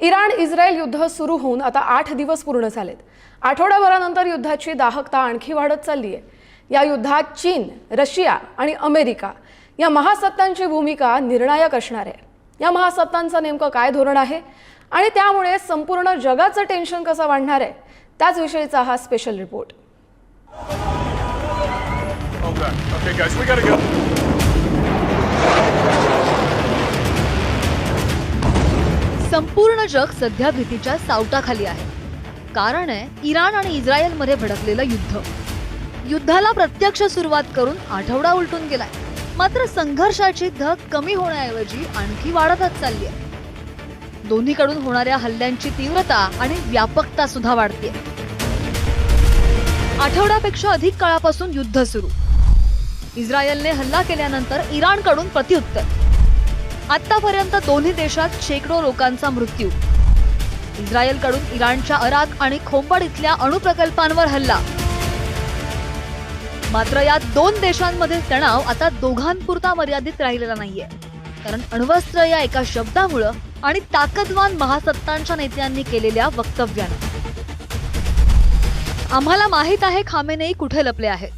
Iran Israel युद्ध सुरू होऊन आता 8 दिवस पूर्ण झालेत। आठवड्याभरानंतर युद्धाची दाहकता आणखी वाढत चालली आहे। या युद्धात चीन, रशिया आणि अमेरिका या महासत्तांची भूमिका निर्णायक असणार आहे। या महासत्तांचं नेमकं काय धोरण आहे आणि त्यामुळे संपूर्ण जगाचं टेन्शन कसं वाढणार आहे, त्याच विषयीचा हा special report. Okay guys, we gotta go. संपूर्ण जग सध्या भीतीच्या सावटाखाली आहे। कारण आहे इराण आणि इस्रायल मध्ये भडकलेलं युद्ध। युद्धाला प्रत्यक्ष सुरुवात करून आठवडा उलटून गेलाय, मात्र संघर्षाची धग कमी होण्याऐवजी आणखी वाढतच चालली आहे। दोन्हीकडून होणाऱ्या हल्ल्यांची तीव्रता आणि व्यापकता सुद्धा वाढते। आठवड्यापेक्षा अधिक काळापासून युद्ध सुरू। इस्रायलने हल्ला केल्यानंतर इराणकडून प्रत्युत्तर। आतापर्यंत दोन्ही देशात शेकडो लोकांचा मृत्यू। इस्रायलकडून इराणच्या अराक आणि खोंबड इथल्या अणुप्रकल्पांवर हल्ला। मात्र या दोन देशांमधील तणाव आता दोघांपुरता मर्यादित राहिलेला नाहीये, कारण अण्वस्त्र या एका शब्दामुळे आणि ताकदवान महासत्तांच्या नेत्यांनी केलेल्या वक्तव्याने। आम्हाला माहित आहे खामेनेई कुठे लपले आहेत,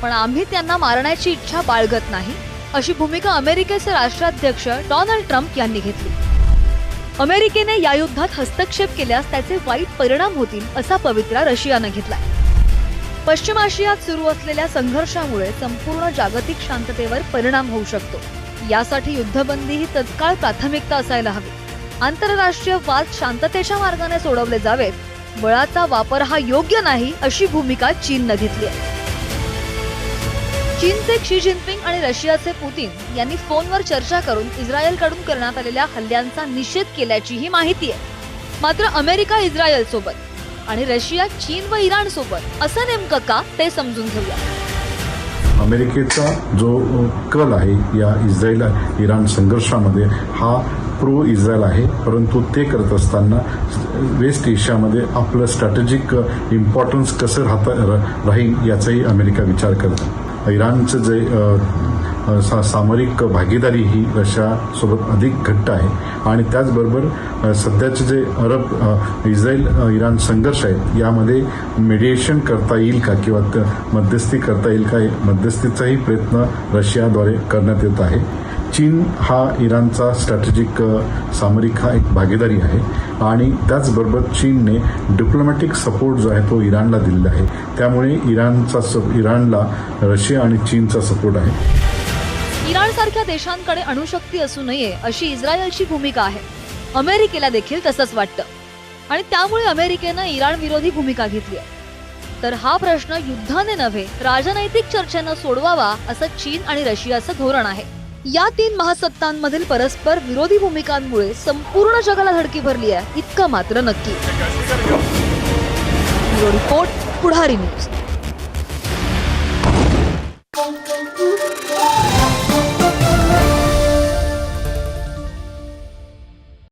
पण आम्ही त्यांना मारण्याची इच्छा बाळगत नाही, अशी भूमिका अमेरिकेचे राष्ट्राध्यक्ष डोनाल्ड ट्रम्प यांनी घेतली। अमेरिकेने या युद्धात हस्तक्षेप केल्यास त्याचे वाईट परिणाम होतील असा पवित्रा रशियाने घेतलाय। पश्चिम आशियात सुरू असलेल्या संघर्षामुळे संपूर्ण जागतिक शांततेवर परिणाम होऊ शकतो। यासाठी युद्धबंदी ही तत्काळ प्राथमिकता असायला हवी। आंतरराष्ट्रीय वाद शांततेच्या मार्गाने सोडवले जावेत, बळाचा वापर हा योग्य नाही, अशी भूमिका चीनने घेतली आहे। चीनचे क्षी जिनपिंग आणि रशियाचे पुतिन यांनी फोनवर चर्चा करून इस्रायलकडून करण्यात आलेल्या हल्ल्यांचा निषेध केल्याचीही माहिती आहे। मात्र अमेरिका इस्रायल सोबत आणि रशिया चीन व इराण सोबत असं नेमकं का, ते समजून घेऊया। अमेरिकेचा जो कल आहे या इस्रायल इराण संघर्षामध्ये हा प्रो इस्रायल आहे, परंतु ते करत असताना वेस्ट एशियामध्ये आपलं स्ट्रॅटेजिक इम्पॉर्टन्स कसं राहील याचाही अमेरिका विचार करतो। इराणचं जे सामरिक भागीदारी ही रशियासोबत अधिक घट्ट आहे आणि त्याचबरोबर सध्याचे जे अरब इस्रायल इराण संघर्ष आहे यामध्ये मेडिएशन करता येईल का किंवा मध्यस्थी करता येईल का, मध्यस्थीचाही प्रयत्न रशियाद्वारे करण्यात येत आहे। चीन हा इराणचा स्ट्रॅटेजिक सामरिक हा एक भागीदारी आहे आणि त्याचबरोबर चीनने डिप्लोमॅटिक सपोर्ट जो आहे तो इराणला दिलेला आहे, त्यामुळे इराणला रशिया आणि चीनचा सपोर्ट आहे। इराण सारख्या देशांकडे अणुशक्ती असू नये अशी इस्रायलची भूमिका आहे। अमेरिकेला देखील तसंच वाटतं आणि त्यामुळे अमेरिकेनं इराण विरोधी भूमिका घेतली आहे। तर हा प्रश्न युद्धाने नव्हे, राजनैतिक चर्चेनं सोडवावा असं चीन आणि रशियाचं धोरण आहे। या तीन महासत्तांमधील परस्पर विरोधी भूमिकांमुळे संपूर्ण जगाला धडकी भरली आहे, इतकं मात्र नक्की। ब्युरो रिपोर्ट, पुढारी न्यूज।